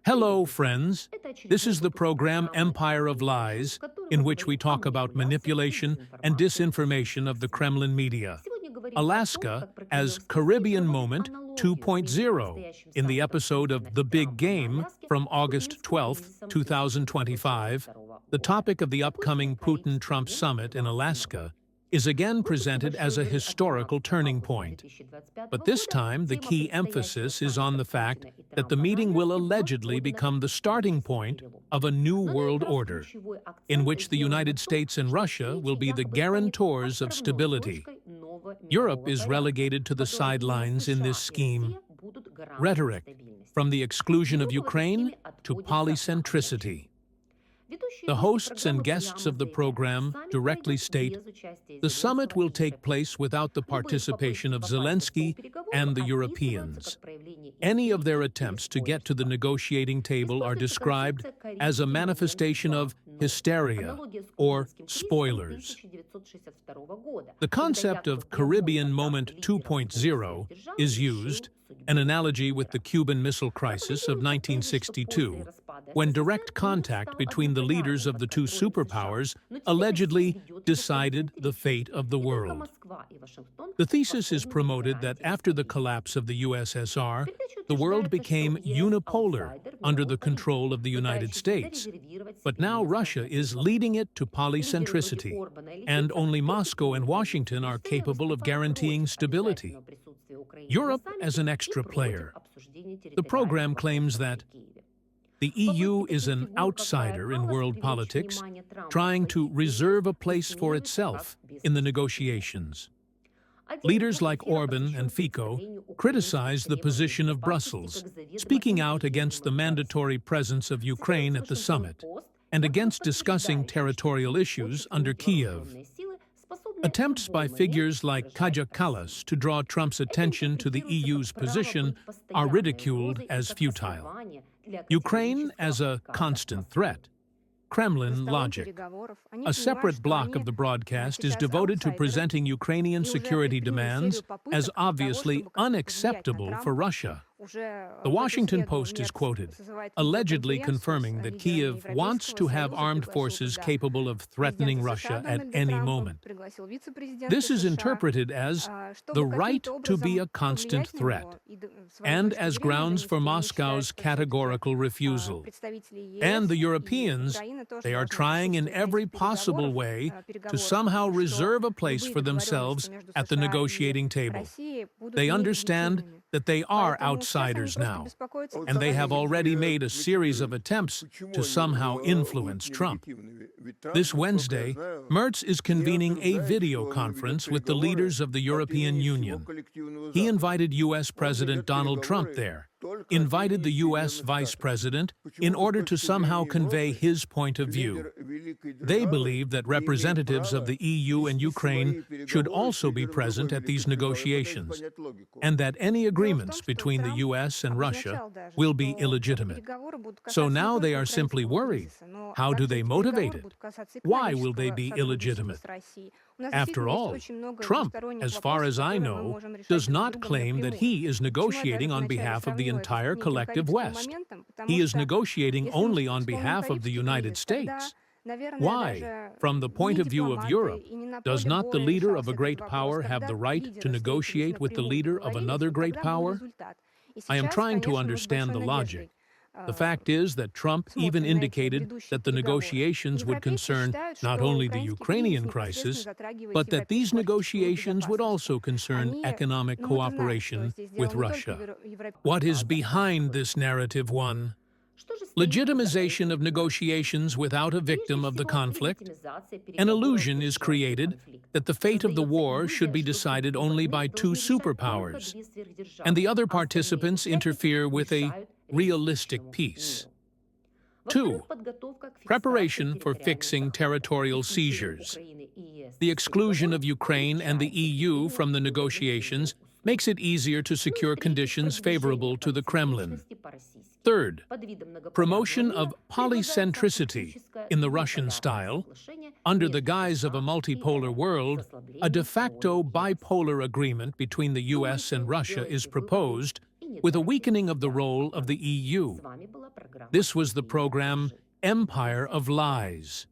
Hello, friends. This is the program Empire of Lies, in which we talk about manipulation and disinformation of the Kremlin media. Alaska as Caribbean Moment 2.0 in the episode of The Big Game from August 12, 2025. The topic of the upcoming Putin-Trump summit in Alaska is again presented as a historical turning point. But this time, the key emphasis is on the fact that the meeting will allegedly become the starting point of a new world order, in which the United States and Russia will be the guarantors of stability. Europe is relegated to the sidelines in this scheme. Rhetoric, from the exclusion of Ukraine to polycentricity. The hosts and guests of the program directly state, the summit will take place without the participation of Zelensky and the Europeans. Any of their attempts to get to the negotiating table are described as a manifestation of hysteria or spoilers. The concept of Caribbean Moment 2.0 is used, an analogy with the Cuban Missile Crisis of 1962, when direct contact between the leaders of the two superpowers allegedly decided the fate of the world. The thesis is promoted that after the collapse of the USSR, the world became unipolar under the control of the United States. But now Russia is leading it to polycentricity, and only Moscow and Washington are capable of guaranteeing stability. Europe as an extra player. The program claims that the EU is an outsider in world politics, trying to reserve a place for itself in the negotiations. Leaders like Orban and Fico criticize the position of Brussels, speaking out against the mandatory presence of Ukraine at the summit and against discussing territorial issues under Kiev. Attempts by figures like Kaja Kallas to draw Trump's attention to the EU's position are ridiculed as futile. Ukraine as a constant threat. Kremlin logic. A separate block of the broadcast is devoted to presenting Ukrainian security demands as obviously unacceptable for Russia. The Washington Post is quoted, allegedly confirming that Kiev wants to have armed forces capable of threatening Russia at any moment. This is interpreted as the right to be a constant threat, and as grounds for Moscow's categorical refusal. And the Europeans, they are trying in every possible way to somehow reserve a place for themselves at the negotiating table. They understand that they are outsiders now, and they have already made a series of attempts to somehow influence Trump. This Wednesday, Merz is convening a video conference with the leaders of the European Union. He invited U.S. President Donald Trump there, invited the U.S. Vice President in order to somehow convey his point of view. They believe that representatives of the EU and Ukraine should also be present at these negotiations, and that any agreements between the U.S. and Russia will be illegitimate. So now they are simply worried. How do they motivate it? Why will they be illegitimate? After all, Trump, as far as I know, does not claim that he is negotiating on behalf of the entire collective West. He is negotiating only on behalf of the United States. Why, from the point of view of Europe, does not the leader of a great power have the right to negotiate with the leader of another great power? I am trying to understand the logic. The fact is that Trump even indicated that the negotiations would concern not only the Ukrainian crisis, but that these negotiations would also concern economic cooperation with Russia. What is behind this narrative one? Legitimization of negotiations without a victim of the conflict. An illusion is created that the fate of the war should be decided only by two superpowers, and the other participants interfere with a realistic peace. 2. Preparation for fixing territorial seizures. The exclusion of Ukraine and the EU from the negotiations makes it easier to secure conditions favorable to the Kremlin. Third, promotion of polycentricity in the Russian style. Under the guise of a multipolar world, a de facto bipolar agreement between the U.S. and Russia is proposed, with a weakening of the role of the EU. This was the program Empire of Lies.